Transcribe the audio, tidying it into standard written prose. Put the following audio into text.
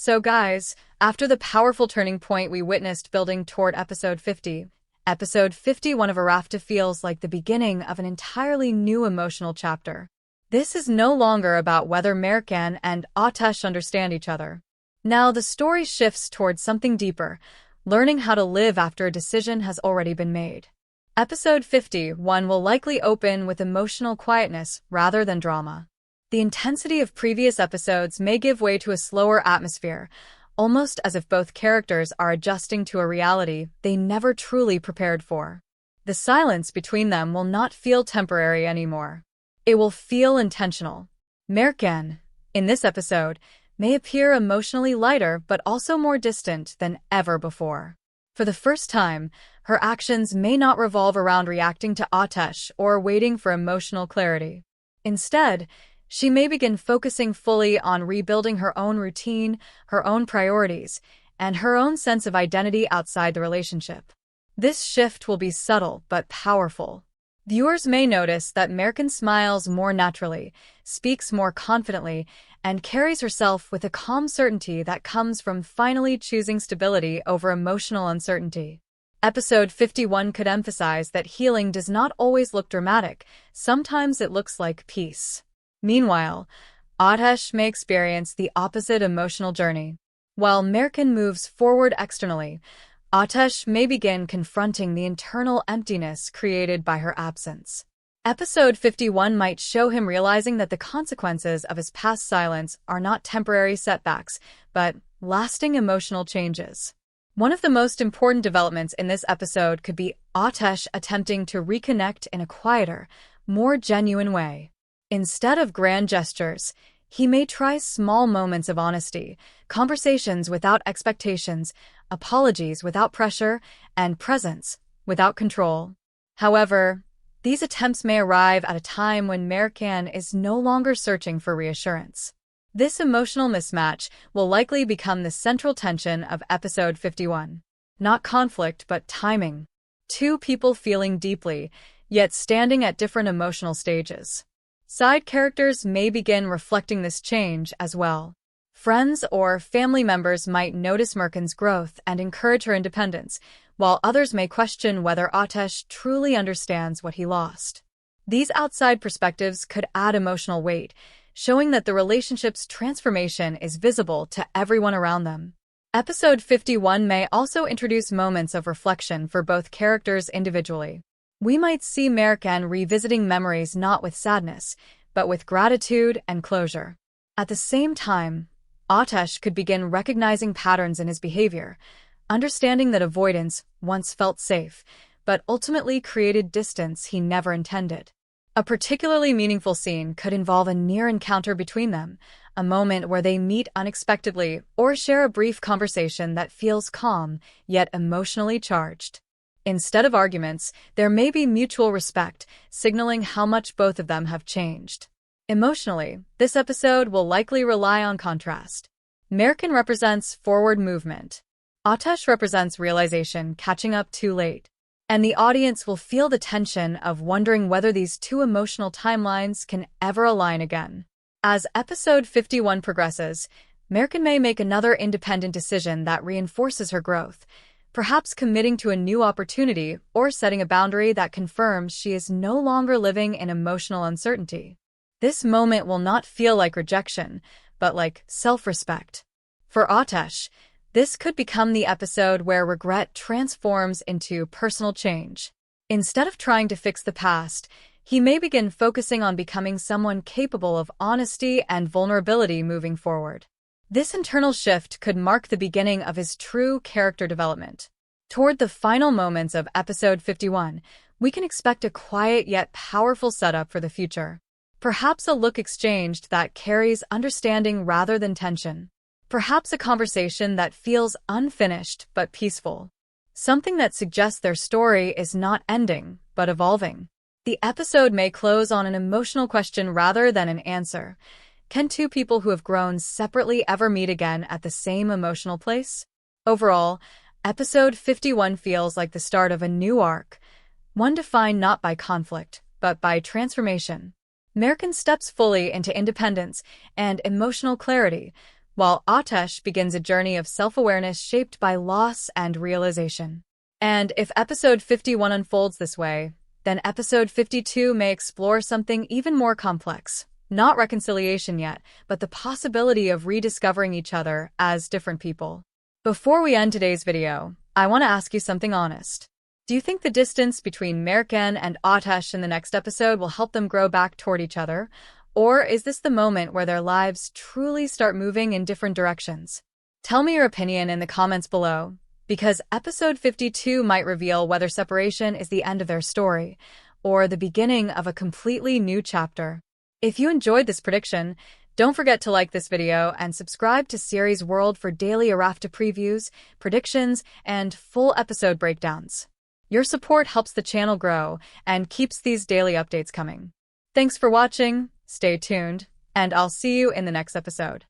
So guys, after the powerful turning point we witnessed building toward episode 50, episode 51 of Arafta feels like the beginning of an entirely new emotional chapter. This is no longer about whether Mercan and Ateş understand each other. Now the story shifts towards something deeper, learning how to live after a decision has already been made. Episode 51 will likely open with emotional quietness rather than drama. The intensity of previous episodes may give way to a slower atmosphere, almost as if both characters are adjusting to a reality they never truly prepared for. The silence between them will not feel temporary anymore. It will feel intentional. Mercan, in this episode, may appear emotionally lighter but also more distant than ever before. For the first time, her actions may not revolve around reacting to Ateş or waiting for emotional clarity. Instead, she may begin focusing fully on rebuilding her own routine, her own priorities, and her own sense of identity outside the relationship. This shift will be subtle but powerful. Viewers may notice that Mercan smiles more naturally, speaks more confidently, and carries herself with a calm certainty that comes from finally choosing stability over emotional uncertainty. Episode 51 could emphasize that healing does not always look dramatic, sometimes it looks like peace. Meanwhile, Ateş may experience the opposite emotional journey. While Mercan moves forward externally, Ateş may begin confronting the internal emptiness created by her absence. Episode 51 might show him realizing that the consequences of his past silence are not temporary setbacks, but lasting emotional changes. One of the most important developments in this episode could be Ateş attempting to reconnect in a quieter, more genuine way. Instead of grand gestures, he may try small moments of honesty, conversations without expectations, apologies without pressure, and presence without control. However, these attempts may arrive at a time when Mercan is no longer searching for reassurance. This emotional mismatch will likely become the central tension of episode 51. Not conflict, but timing. Two people feeling deeply, yet standing at different emotional stages. Side characters may begin reflecting this change as well. Friends or family members might notice Mercan's growth and encourage her independence, while others may question whether Ateş truly understands what he lost. These outside perspectives could add emotional weight, showing that the relationship's transformation is visible to everyone around them. Episode 51 may also introduce moments of reflection for both characters individually. We might see Mercan revisiting memories not with sadness, but with gratitude and closure. At the same time, Ateş could begin recognizing patterns in his behavior, understanding that avoidance once felt safe, but ultimately created distance he never intended. A particularly meaningful scene could involve a near encounter between them, a moment where they meet unexpectedly or share a brief conversation that feels calm, yet emotionally charged. Instead of arguments, there may be mutual respect, signaling how much both of them have changed. Emotionally, this episode will likely rely on contrast. Mercan represents forward movement. Ateş represents realization, catching up too late. And the audience will feel the tension of wondering whether these two emotional timelines can ever align again. As episode 51 progresses, Mercan may make another independent decision that reinforces her growth, perhaps committing to a new opportunity or setting a boundary that confirms she is no longer living in emotional uncertainty. This moment will not feel like rejection, but like self-respect. For Ateş, this could become the episode where regret transforms into personal change. Instead of trying to fix the past, he may begin focusing on becoming someone capable of honesty and vulnerability moving forward. This internal shift could mark the beginning of his true character development. Toward the final moments of episode 51, we can expect a quiet yet powerful setup for the future. Perhaps a look exchanged that carries understanding rather than tension. Perhaps a conversation that feels unfinished but peaceful. Something that suggests their story is not ending, but evolving. The episode may close on an emotional question rather than an answer. Can two people who have grown separately ever meet again at the same emotional place? Overall, episode 51 feels like the start of a new arc, one defined not by conflict, but by transformation. Mercan steps fully into independence and emotional clarity, while Atesh begins a journey of self-awareness shaped by loss and realization. And if episode 51 unfolds this way, then episode 52 may explore something even more complex. Not reconciliation yet, but the possibility of rediscovering each other as different people. Before we end today's video, I want to ask you something honest. Do you think the distance between Mercan and Atesh in the next episode will help them grow back toward each other? Or is this the moment where their lives truly start moving in different directions? Tell me your opinion in the comments below, because episode 52 might reveal whether separation is the end of their story, or the beginning of a completely new chapter. If you enjoyed this prediction, don't forget to like this video and subscribe to Series World for daily Arafta previews, predictions, and full episode breakdowns. Your support helps the channel grow and keeps these daily updates coming. Thanks for watching, stay tuned, and I'll see you in the next episode.